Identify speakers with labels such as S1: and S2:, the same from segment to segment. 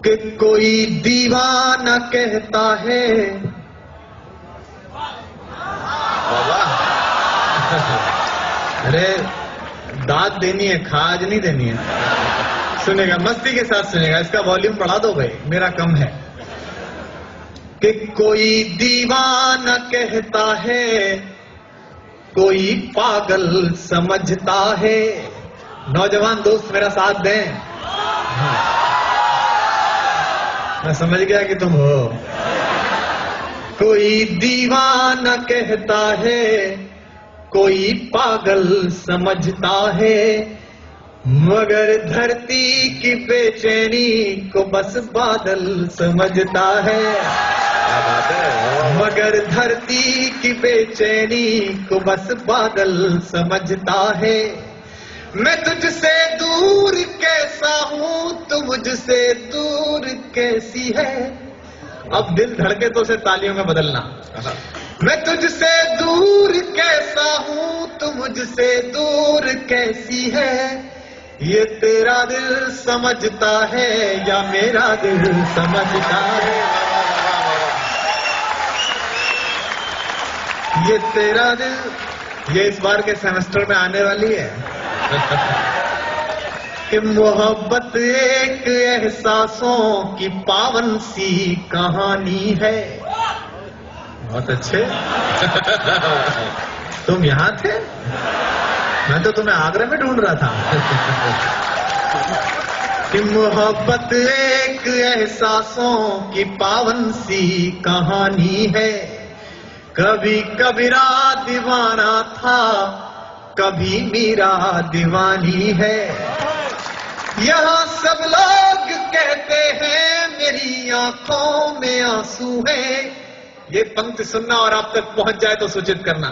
S1: कि कोई दीवाना कहता है। अरे दाद देनी है, खाज नहीं देनी है। सुनेगा, मस्ती के साथ सुनेगा। इसका वॉल्यूम बढ़ा दो भाई, मेरा कम है। कि कोई दीवाना कहता है, कोई पागल समझता है। नौजवान दोस्त मेरा साथ दें। मैं समझ गया कि तुम हो। कोई दीवाना कहता है, कोई पागल समझता है, मगर धरती की बेचैनी को बस बादल समझता है। क्या बात है। मगर धरती की बेचैनी को बस बादल समझता है। मैं तुझसे दूर कैसा हूँ, तू मुझसे दूर कैसी है। अब दिल धड़के तो उसे तालियों में बदलना। मैं तुझसे दूर कैसा हूँ, तू मुझसे दूर कैसी है। ये तेरा दिल समझता है या मेरा दिल समझता है। ये तेरा दिल, ये इस बार के सेमेस्टर में आने वाली है। कि मोहब्बत एक एहसासों की पावन सी कहानी है। बहुत अच्छे। तुम यहाँ थे, मैं तो तुम्हें आगरा में ढूंढ रहा था। कि मोहब्बत एक एहसासों की पावन सी कहानी है। कभी कबीरा दीवाना था, कभी मीरा दीवानी है। यहाँ सब लोग कहते हैं मेरी आंखों में आंसू है। ये पंक्ति सुनना और आप तक पहुंच जाए तो सूचित करना।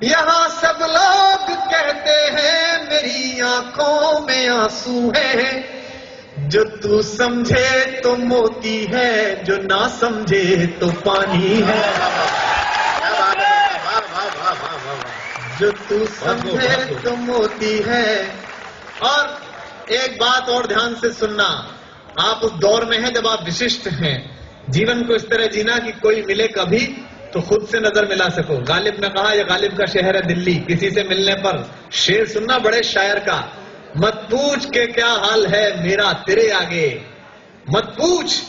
S1: यहाँ सब लोग कहते हैं मेरी आंखों में आंसू है। जो तू समझे तो मोती है, जो ना समझे तो पानी है। जो तू समझे तो मोती है। और एक बात और ध्यान से सुनना, आप उस दौर में हैं जब आप विशिष्ट हैं। जीवन को इस तरह जीना कि कोई मिले कभी तो खुद से नजर मिला सको। गालिब ने कहा, यह गालिब का शहर है दिल्ली, किसी से मिलने पर शेर सुनना बड़े शायर का। मत पूछ के क्या हाल है मेरा तेरे आगे, मत पूछ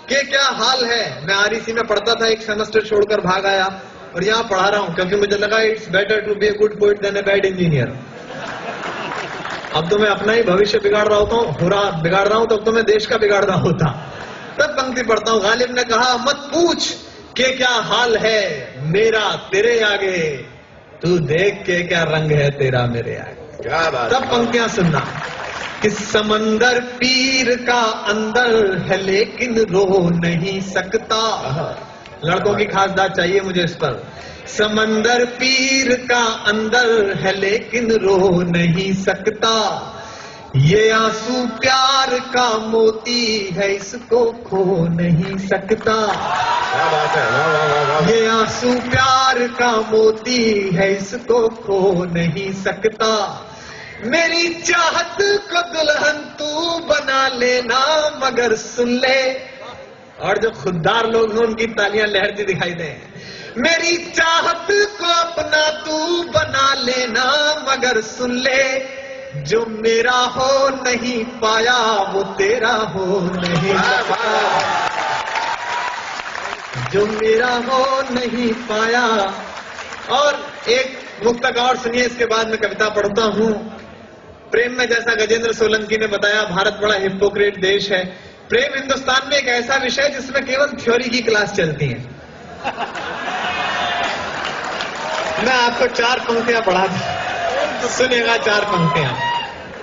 S1: के क्या हाल है। मैं आरईसी में पढ़ता था, एक सेमेस्टर छोड़कर भाग आया और यहाँ पढ़ा रहा हूँ क्योंकि मुझे लगा it's better to be a good poet than a bad engineer. अब तो मैं अपना ही भविष्य बिगाड़ रहा होता हूँ, बिगाड़ रहा हूँ, तब तो मैं देश का बिगाड़ रहा होता। तब पंक्ति पढ़ता हूँ। गालिब ने कहा, मत पूछ के क्या हाल है मेरा तेरे आगे, तू देख के क्या रंग है तेरा मेरे आगे। क्या बात। तब पंक्तियां सुनना कि समंदर पीर का अंदर है लेकिन रो नहीं सकता। लड़कों की खास बात चाहिए मुझे इस पर। समंदर पीर का अंदर है लेकिन रो नहीं सकता। ये आंसू प्यार का मोती है, इसको खो नहीं सकता। क्या बात है। वाह वाह वाह। ये आंसू प्यार का मोती है, इसको खो नहीं सकता। मेरी चाहत को दुल्हन तू बना लेना, मगर सुन ले। और जो खुददार लोग हैं उनकी तालियां लहरती दिखाई दें। मेरी चाहत को अपना तू बना लेना, मगर सुन ले। जो मेरा हो नहीं पाया वो तेरा हो नहीं पाया। जो मेरा हो नहीं पाया। और एक मुक्तक और सुनिए, इसके बाद में कविता पढ़ता हूँ। प्रेम में, जैसा गजेंद्र सोलंकी ने बताया, भारत बड़ा हिपोक्रेट देश है। प्रेम हिंदुस्तान में एक ऐसा विषय जिसमें केवल थ्योरी की क्लास चलती है। मैं आपको 4 पंक्तियां पढ़ा दी, सुनेगा 4 पंक्तियां।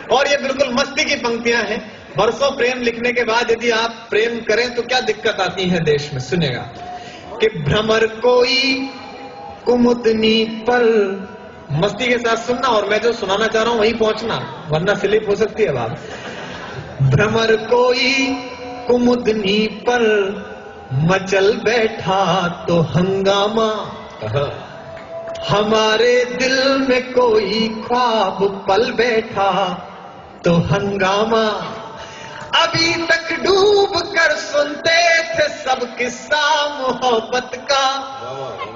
S1: और ये बिल्कुल मस्ती की पंक्तियां हैं। बरसों प्रेम लिखने के बाद यदि आप प्रेम करें तो क्या दिक्कत आती है देश में। सुनेगा कि भ्रमर कोई कुमुदनी पर, मस्ती के साथ सुनना और मैं जो सुनाना चाह रहा हूं वहीं पहुंचना, वरना स्लिप हो सकती है बात। भ्रमर कोई कुमुदनी पर मचल बैठा तो हंगामा। हमारे दिल में कोई ख्वाब पल बैठा तो हंगामा। अभी तक डूब कर किस्सा मोहब्बत का।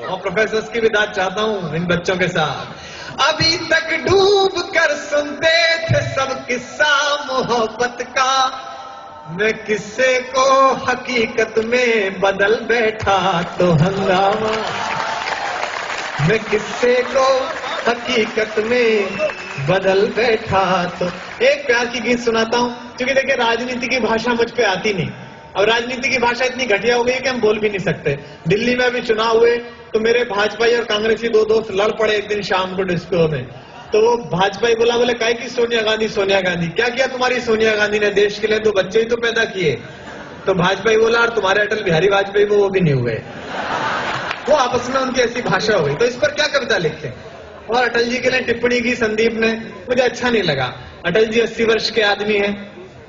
S1: और प्रोफेसर्स की भी दाद चाहता हूं इन बच्चों के साथ। अभी तक डूब कर सुनते थे सब किस्सा मोहब्बत का, मैं किस्से को हकीकत में बदल बैठा तो हंगामा। मैं किस्से को हकीकत में बदल बैठा तो। एक प्यार की गीत सुनाता हूं, क्योंकि देखिए राजनीति की भाषा मुझ पे आती नहीं। अब राजनीति की भाषा इतनी घटिया हो गई है कि हम बोल भी नहीं सकते। दिल्ली में अभी चुनाव हुए तो मेरे भाजपाई और कांग्रेसी दो दोस्त लड़ पड़े एक दिन शाम को डिस्को में। तो वो भाजपाई बोले काहे की सोनिया गांधी, क्या किया तुम्हारी सोनिया गांधी ने देश के लिए? तो बच्चे ही तो पैदा किए। तो भाजपाई बोला और तुम्हारे अटल बिहारी वाजपेयी वो भी नहीं हुए। वो आपस में उनकी ऐसी भाषा हो गई। तो इस पर क्या कविता लिखते हैं? और अटल जी के लिए टिप्पणी की संदीप ने, मुझे अच्छा नहीं लगा। अटल जी 80 वर्ष के आदमी हैं,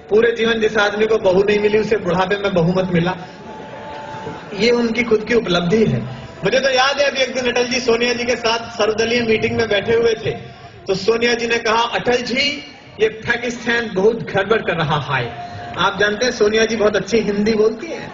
S1: पूरे जीवन जिस आदमी को बहू नहीं मिली उसे बुढ़ापे में बहुमत मिला, ये उनकी खुद की उपलब्धि है। मुझे तो याद है अभी एक दिन अटल जी सोनिया जी के साथ सर्वदलीय मीटिंग में बैठे हुए थे, तो सोनिया जी ने कहा, अटल जी ये पाकिस्तान बहुत गड़बड़ कर रहा है। आप जानते हैं सोनिया जी बहुत अच्छी हिंदी बोलती हैं।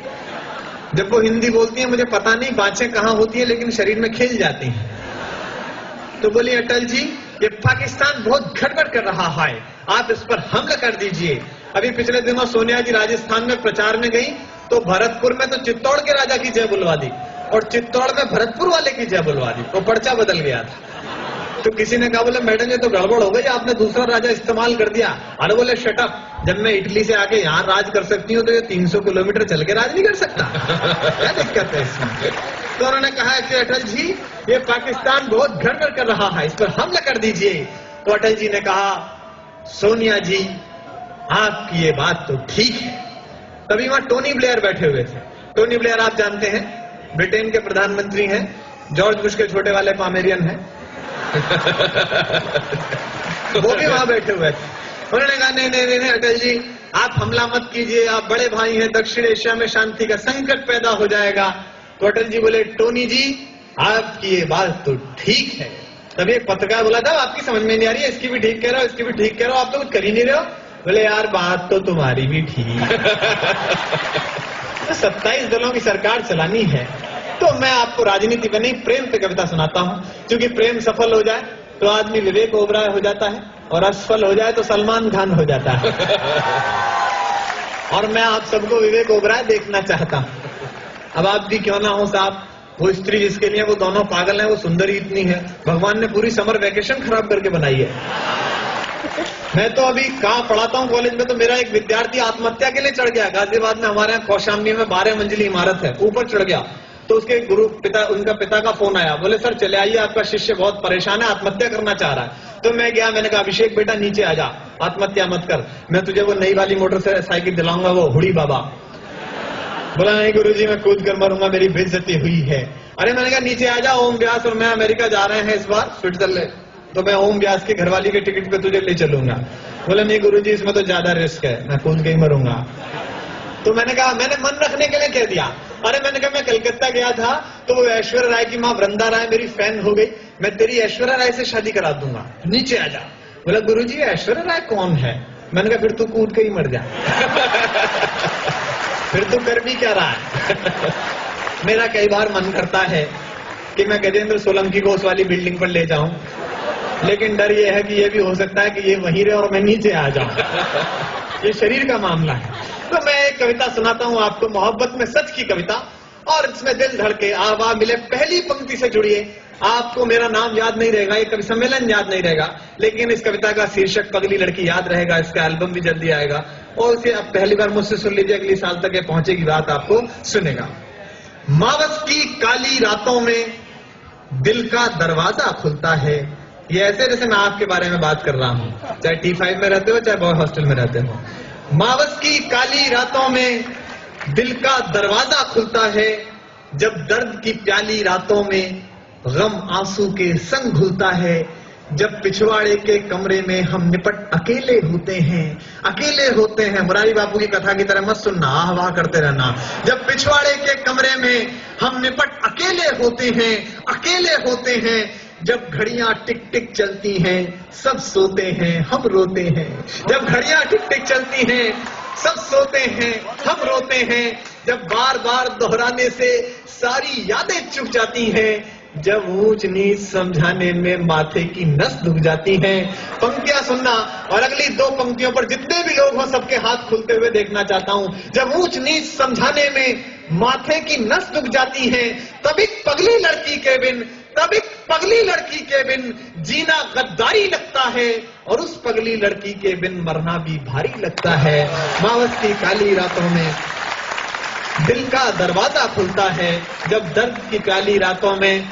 S1: जब वो हिंदी बोलती है मुझे पता नहीं बातें कहाँ होती है, लेकिन शरीर में खिल जाती हैं। तो बोली, अटल जी ये पाकिस्तान बहुत गड़बड़ कर रहा है, आप इस पर हमला कर दीजिए। अभी पिछले दिनों सोनिया जी राजस्थान में प्रचार में गई तो भरतपुर में तो चित्तौड़ के राजा की जय बुलवा दी और चित्तौड़ में भरतपुर वाले की जय बुलवा दी। वो पर्चा बदल गया था। तो किसी ने कहा, बोले मैडम ये तो गड़बड़ हो गई, आपने दूसरा राजा इस्तेमाल कर दिया। अरे बोले शटअप, जब मैं इटली से आके यहाँ राज कर सकती हूँ तो ये 300 किलोमीटर चल के राज नहीं कर सकता? क्या दिक्कत है इसमें? तो उन्होंने कहा कि अटल जी ये पाकिस्तान बहुत गड़बड़ कर रहा है, इस पर हमला कर दीजिए। तो अटल जी ने कहा, सोनिया जी आपकी ये बात तो ठीक है। तभी वहां टोनी ब्लेयर बैठे हुए थे। टोनी ब्लेयर आप जानते हैं ब्रिटेन के प्रधानमंत्री हैं, जॉर्ज बुश के छोटे वाले पामेरियन हैं। वो भी वहां बैठे हुए थे। उन्होंने कहा, नहीं अटल जी आप हमला मत कीजिए, आप बड़े भाई हैं, दक्षिण एशिया में शांति का संकट पैदा हो जाएगा। तो अटल जी बोले, टोनी जी आपकी ये बात तो ठीक है। तभी एक पत्रकार बोला था, आपकी समझ में नहीं आ रही है, इसकी भी ठीक कह रहे हो, इसकी भी ठीक कह रहे हो, आप तो कुछ कर ही नहीं रहे हो। बोले, यार बात तो तुम्हारी भी ठीक। तो 27 दलों की सरकार चलानी है, तो मैं आपको राजनीति पे नहीं प्रेम पे कविता सुनाता हूं। क्योंकि प्रेम सफल हो जाए तो आदमी विवेक ओबराय हो जाता है, और असफल हो जाए तो सलमान खान हो जाता है। और मैं आप सबको विवेक ओबराय देखना चाहता हूं। अब आप भी क्यों ना हो साहब, वो स्त्री जिसके लिए वो दोनों पागल हैं, वो सुंदरी इतनी है, भगवान ने पूरी समर वेकेशन खराब करके बनाई है। मैं तो अभी कहाँ पढ़ाता हूँ कॉलेज में, तो मेरा एक विद्यार्थी आत्महत्या के लिए चढ़ गया। गाजियाबाद में हमारे यहाँ कौशाम्बी में 12 मंजिली इमारत है, ऊपर चढ़ गया। तो उसके उनका पिता का फोन आया, बोले सर चले आइए, आपका शिष्य बहुत परेशान है, आत्महत्या करना चाह रहा है। तो मैं गया, मैंने कहा, अभिषेक बेटा नीचे आ जा, आत्महत्या मत कर, मैं तुझे वो नई वाली मोटरसाइकिल दिलाऊंगा, वो हुडी बाबा। बोला, नहीं गुरुजी मैं कूद कर मरूंगा, मेरी बेइज्जती हुई है। अरे मैंने कहा, नीचे आ जा, ओम व्यास और मैं अमेरिका जा रहे हैं इस बार स्विट्जरलैंड, तो मैं ओम व्यास के घरवाली के टिकट पे तुझे ले चलूंगा। बोले, नहीं गुरुजी इसमें तो ज्यादा रिस्क है, मैं कूद के ही मरूंगा। तो मैंने कहा, मैंने मन रखने के लिए कह दिया। अरे मैंने कहा, मैं कलकत्ता गया था तो वो ऐश्वर्या राय की माँ वृंदा राय मेरी फैन हो गई, मैं तेरी ऐश्वर्या राय से शादी करा दूंगा, नीचे आ जा। बोला, गुरुजी ऐश्वर्या राय कौन है? मैंने कहा, फिर तू कूद के ही मर जा। फिर तू कर भी क्या रहा है? मेरा कई बार मन करता है कि मैं गजेंद्र सोलंकी को उस वाली बिल्डिंग पर ले जाऊं, लेकिन डर ये है कि ये भी हो सकता है कि ये वहीं रहे और मैं नीचे आ जाऊं। ये शरीर का मामला है। तो मैं एक कविता सुनाता हूं आपको, मोहब्बत में सच की कविता, और इसमें दिल धड़के आवा मिले। पहली पंक्ति से जुड़िए, आपको मेरा नाम याद नहीं रहेगा, ये कवि सम्मेलन याद नहीं रहेगा, लेकिन इस कविता का शीर्षक पगली लड़की याद रहेगा। इसका एल्बम भी जल्दी आएगा, और इसे अब पहली बार मुझसे सुन लीजिए, अगली साल तक ये पहुंचेगी बात, आपको सुनेगा। मावस की काली रातों में दिल का दरवाजा खुलता है। ये ऐसे जैसे मैं आपके बारे में बात कर रहा हूं, चाहे T5 में रहते हो चाहे बॉय हॉस्टल में रहते हो। मावस की काली रातों में दिल का दरवाजा खुलता है, जब दर्द की प्याली रातों में गम आंसू के संग घुलता है, जब पिछवाड़े के कमरे में हम निपट अकेले होते हैं, अकेले होते हैं। मुरारी बापू की कथा की तरह मत सुनना, आह वाह करते रहना। जब पिछवाड़े के कमरे में हम निपट अकेले होते हैं, अकेले होते हैं, जब घड़ियां टिक टिक चलती हैं, सब सोते हैं, हम रोते हैं। जब घड़ियां टिक टिक चलती हैं, सब सोते हैं, हम रोते हैं। जब बार बार दोहराने से सारी यादें चुक जाती हैं, जब ऊंच नीच समझाने में माथे की नस दुख जाती हैं। पंक्तियां सुनना और अगली दो पंक्तियों पर जितने भी लोग हों सबके हाथ खुलते हुए देखना चाहता हूं। जब ऊंच नीच समझाने में माथे की नस दुख जाती है, तब एक पगली लड़की के बिन जीना गद्दारी लगता है, और उस पगली लड़की के बिन मरना भी भारी लगता है। मावस की काली रातों में दिल का दरवाजा खुलता है, जब दर्द की काली रातों में